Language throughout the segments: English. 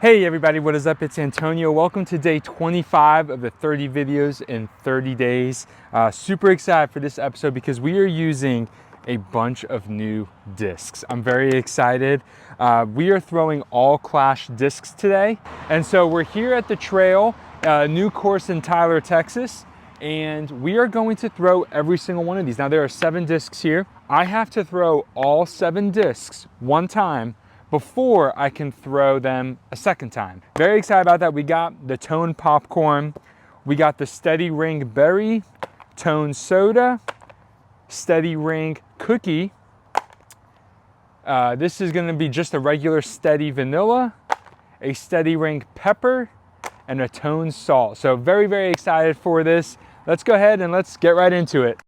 Hey everybody, what is up? It's Antonio. Welcome to day 25 of the 30 videos in 30 days. Super excited for this episode because we are using a bunch of new discs. I'm very excited. We are throwing all Clash discs today. And so we're here at the trail, new course in Tyler, Texas. And we are going to throw every single one of these. Now there are 7 discs here. I have to throw all 7 discs one time before I can throw them a second time. Very excited about that. We got the Tone Popcorn, we got the Steady Ring Berry, Tone Soda, Steady Ring Cookie. This is gonna be just a regular Steady Vanilla, a Steady Ring Pepper, and a Tone Salt. So very, very excited for this. Let's go ahead and let's get right into it.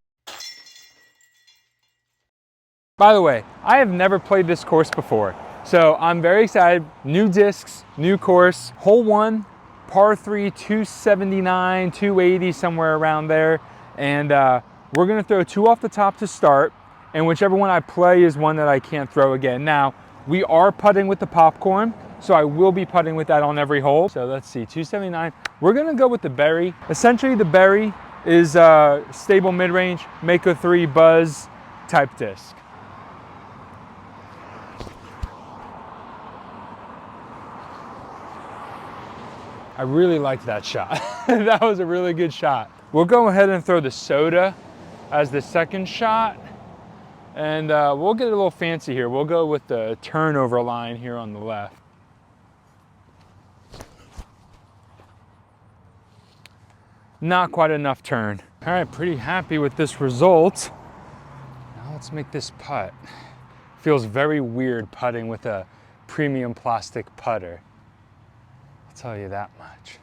By the way, I have never played this course before. So I'm very excited. New discs, new course, hole 1, par 3, 279, 280, somewhere around there. And we're gonna throw 2 off the top to start, and whichever one I play is one that I can't throw again. Now, we are putting with the popcorn, so I will be putting with that on every hole. So let's see, 279. We're gonna go with the berry. Essentially, the berry is a stable mid-range, Mako 3 buzz type disc. I really liked that shot. That was a really good shot. We'll go ahead and throw the soda as the second shot. And we'll get a little fancy here. We'll go with the turnover line here on the left. Not quite enough turn. All right, pretty happy with this result. Now let's make this putt. Feels very weird putting with a premium plastic putter. Tell you that much.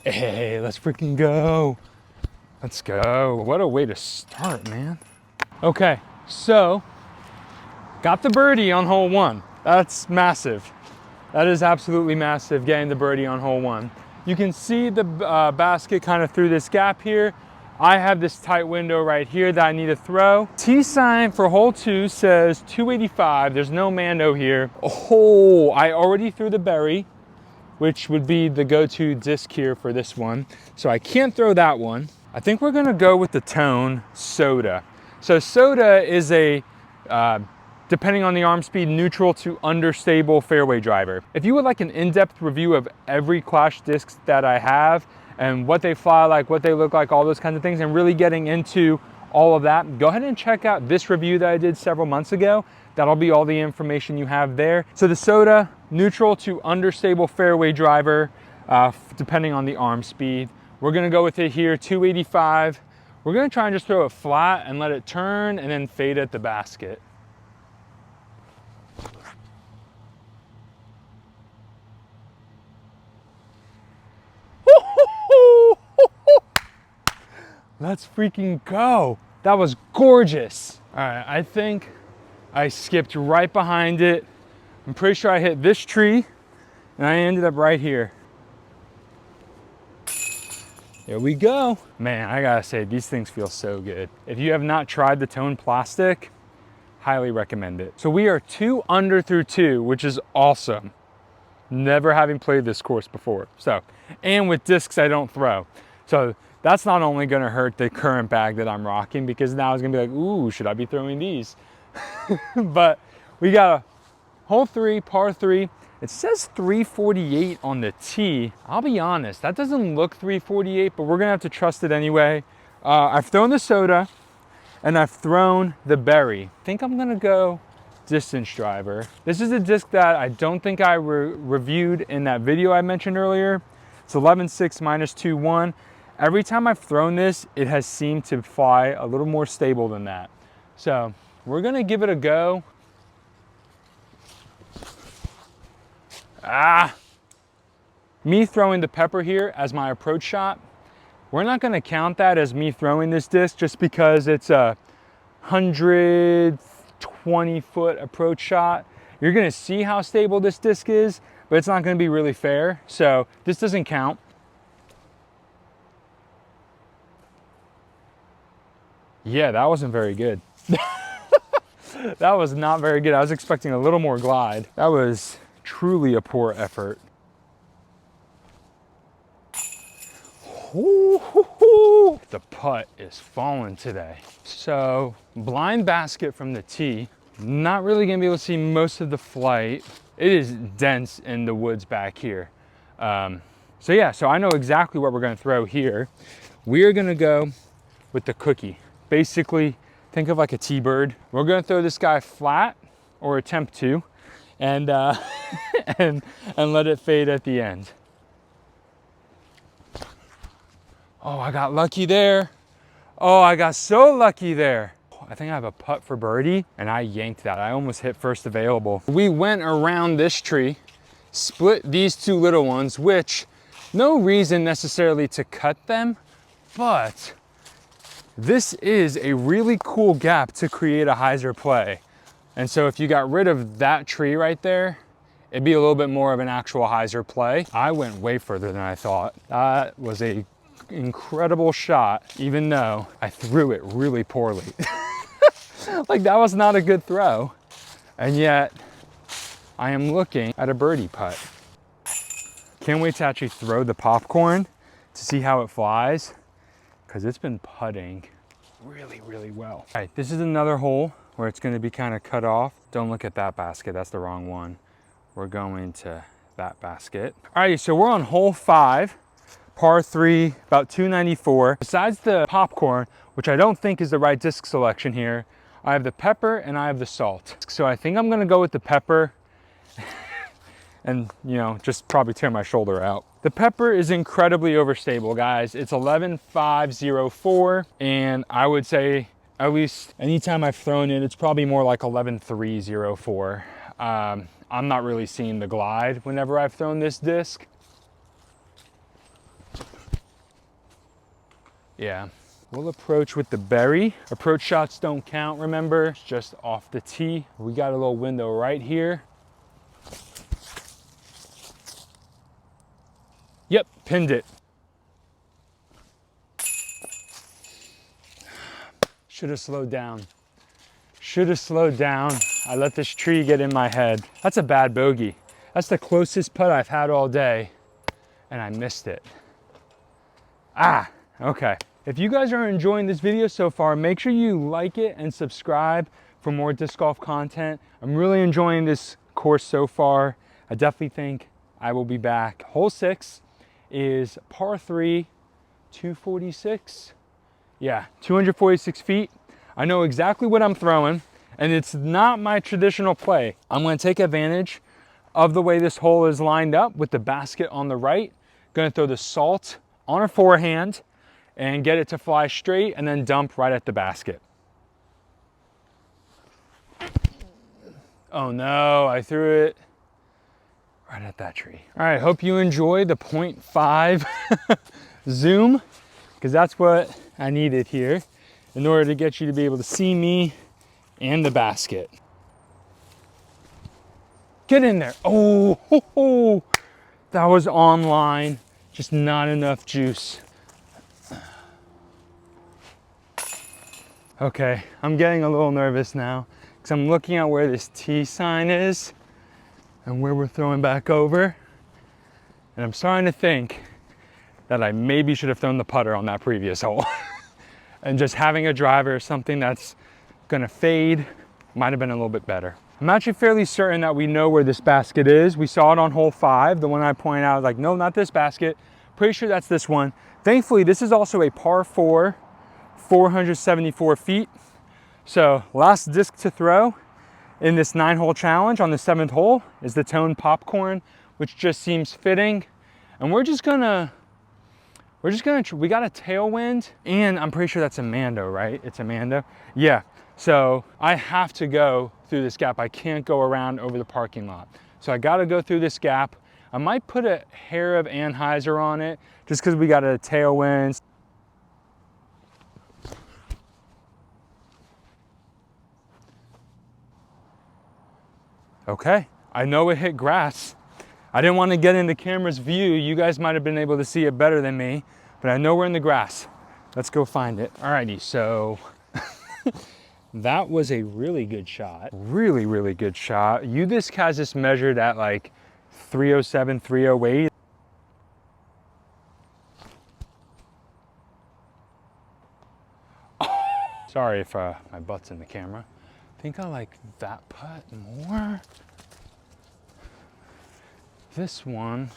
Hey, let's freaking go. Let's go. What a way to start, man. Okay, so got the birdie on hole 1. That's massive. That is absolutely massive, getting the birdie on hole 1. You can see the basket kind of through this gap here. I have this tight window right here that I need to throw. Tee sign for hole 2 says 285. There's no Mando here. Oh, I already threw the berry, which would be the go-to disc here for this one. So I can't throw that one. I think we're gonna go with the Tone Soda. So soda is a, depending on the arm speed, neutral to understable fairway driver. If you would like an in-depth review of every Clash discs that I have, and what they fly like, what they look like, all those kinds of things, and really getting into all of that, go ahead and check out this review that I did several months ago. That'll be all the information you have there. So the soda, neutral to understable fairway driver, depending on the arm speed. We're gonna go with it here, 285. We're gonna try and just throw it flat and let it turn and then fade at the basket. Let's freaking go. That was gorgeous. All right, I think I skipped right behind it. I'm pretty sure I hit this tree and I ended up right here. Here we go. Man, I gotta say, these things feel so good. If you have not tried the Tone plastic, highly recommend it. So we are 2 under through 2, which is awesome. Never having played this course before. So, and with discs I don't throw. So that's not only gonna hurt the current bag that I'm rocking, because now it's gonna be like, ooh, should I be throwing these? But we got a hole 3, par 3. It says 348 on the tee. I'll be honest, that doesn't look 348, but we're gonna have to trust it anyway. I've thrown the soda and I've thrown the berry. I think I'm gonna go distance driver. This is a disc that I don't think I reviewed in that video I mentioned earlier. It's 11.6 minus 2.1. Every time I've thrown this, it has seemed to fly a little more stable than that. So we're gonna give it a go. Me throwing the pepper here as my approach shot, we're not gonna count that as me throwing this disc just because it's a 120-foot approach shot. You're gonna see how stable this disc is, but it's not gonna be really fair. So this doesn't count. Yeah, that wasn't very good. That was not very good. I was expecting a little more glide. That was truly a poor effort. Ooh, the putt is falling today. So blind basket from the tee. Not really gonna be able to see most of the flight. It is dense in the woods back here. So yeah, so I know exactly what we're gonna throw here. We are gonna go with the cookie. Basically, think of like a T-bird. We're gonna throw this guy flat, or attempt to, and, and let it fade at the end. Oh, I got lucky there. Oh, I got so lucky there. I think I have a putt for birdie, and I yanked that. I almost hit first available. We went around this tree, split these two little ones, which no reason necessarily to cut them, but this is a really cool gap to create a hyzer play. And so if you got rid of that tree right there, it'd be a little bit more of an actual hyzer play. I went way further than I thought. That was a incredible shot, even though I threw it really poorly. Like, that was not a good throw. And yet I am looking at a birdie putt. Can't wait to actually throw the popcorn to see how it flies, because it's been putting really, really well. All right, this is another hole where it's gonna be kind of cut off. Don't look at that basket, that's the wrong one. We're going to that basket. All right, so we're on hole 5. Par 3, about 294. Besides the popcorn, which I don't think is the right disc selection here, I have the pepper and I have the salt. So I think I'm gonna go with the pepper and, you know, just probably tear my shoulder out. The pepper is incredibly overstable, guys. It's 11.504, and I would say at least anytime I've thrown it, it's probably more like 11.304. I'm not really seeing the glide whenever I've thrown this disc. Yeah, we'll approach with the berry. Approach shots don't count, remember? It's just off the tee. We got a little window right here. Yep, pinned it. Should have slowed down. Should have slowed down. I let this tree get in my head. That's a bad bogey. That's the closest putt I've had all day, and I missed it. Ah. Okay, if you guys are enjoying this video so far, make sure you like it and subscribe for more disc golf content. I'm really enjoying this course so far. I definitely think I will be back. Hole 6 is par 3, 246. Yeah, 246 feet. I know exactly what I'm throwing, and it's not my traditional play. I'm gonna take advantage of the way this hole is lined up with the basket on the right. Gonna throw the salt on a forehand and get it to fly straight and then dump right at the basket. Oh no, I threw it right at that tree. All right, hope you enjoy the 0.5 zoom, because that's what I needed here in order to get you to be able to see me and the basket. Get in there. Oh, that was on line, just not enough juice. Okay, I'm getting a little nervous now because I'm looking at where this T sign is and where we're throwing back over. And I'm starting to think that I maybe should have thrown the putter on that previous hole. And just having a driver, something that's gonna fade, might have been a little bit better. I'm actually fairly certain that we know where this basket is. We saw it on hole 5, the one I pointed out. I was like, no, not this basket. Pretty sure that's this one. Thankfully, this is also a par 4, 474 feet. So last disc to throw in this 9-hole challenge on the 7th hole is the Tone Popcorn, which just seems fitting. And we got a tailwind, and I'm pretty sure that's a Mando, right? It's a Mando. Yeah, so I have to go through this gap. I can't go around over the parking lot. So I gotta go through this gap. I might put a hair of anhyzer on it just because we got a tailwind. Okay, I know it hit grass. I didn't want to get in the camera's view. You guys might have been able to see it better than me, but I know we're in the grass. Let's go find it. Alrighty, so That was a really good shot. Really, really good shot. UDisc has this measured at like 307, 308. Sorry if my butt's in the camera. I think I like that putt more. This one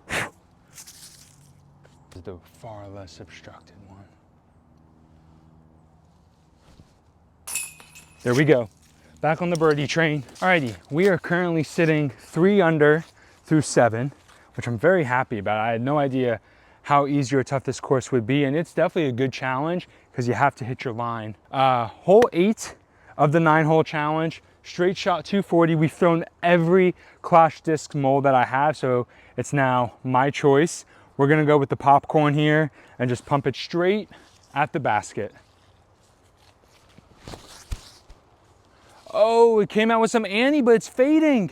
is the far less obstructed one. There we go. Back on the birdie train. Alrighty, we are currently sitting 3 under through 7, which I'm very happy about. I had no idea how easy or tough this course would be, and it's definitely a good challenge because you have to hit your line. Hole 8 of the 9-hole challenge, straight shot 240. We've thrown every Clash Disc mold that I have, so it's now my choice. We're gonna go with the popcorn here and just pump it straight at the basket. Oh, it came out with some Annie, but it's fading.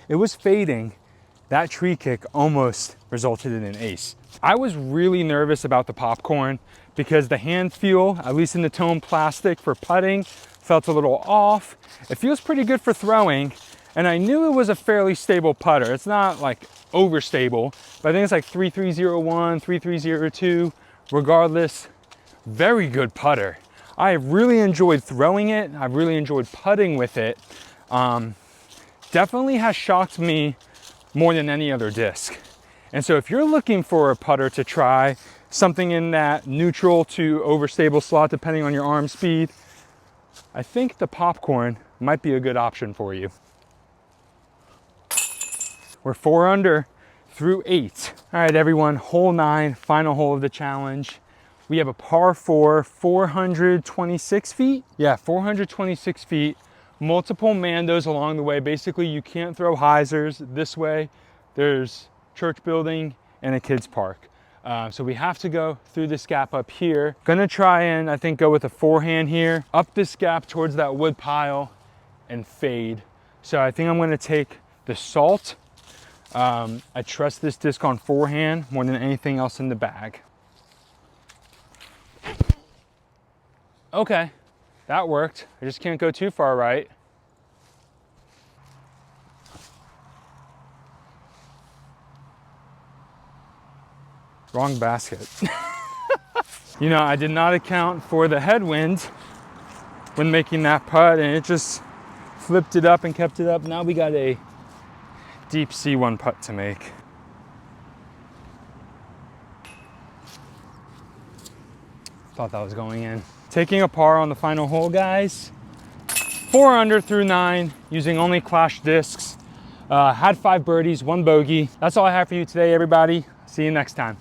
It was fading. That tree kick almost resulted in an ace. I was really nervous about the popcorn because the hand feel, at least in the tone plastic for putting, felt a little off. It feels pretty good for throwing, and I knew it was a fairly stable putter. It's not like overstable, but I think it's like 3301, 3302. Regardless, very good putter. I really enjoyed throwing it. I really enjoyed putting with it. Definitely has shocked me more than any other disc. And so if you're looking for a putter to try, something in that neutral to overstable slot, depending on your arm speed, I think the popcorn might be a good option for you. We're 4 under through 8. All right, everyone, hole 9, final hole of the challenge. We have a par 4, 426 feet. Yeah, 426 feet. Multiple Mandos along the way. Basically, you can't throw hyzers this way. There's church building and a kids park. So we have to go through this gap up here. Gonna try and, I think, go with a forehand here, up this gap towards that wood pile and fade. So I think I'm gonna take the salt. I trust this disc on forehand more than anything else in the bag. Okay, that worked. I just can't go too far right. Wrong basket. You know, I did not account for the headwind when making that putt, and it just flipped it up and kept it up. Now we got a deep C1 putt to make. Thought that was going in. Taking a par on the final hole, guys. 4 under through 9, using only Clash discs. Had 5 birdies, 1 bogey. That's all I have for you today, everybody. See you next time.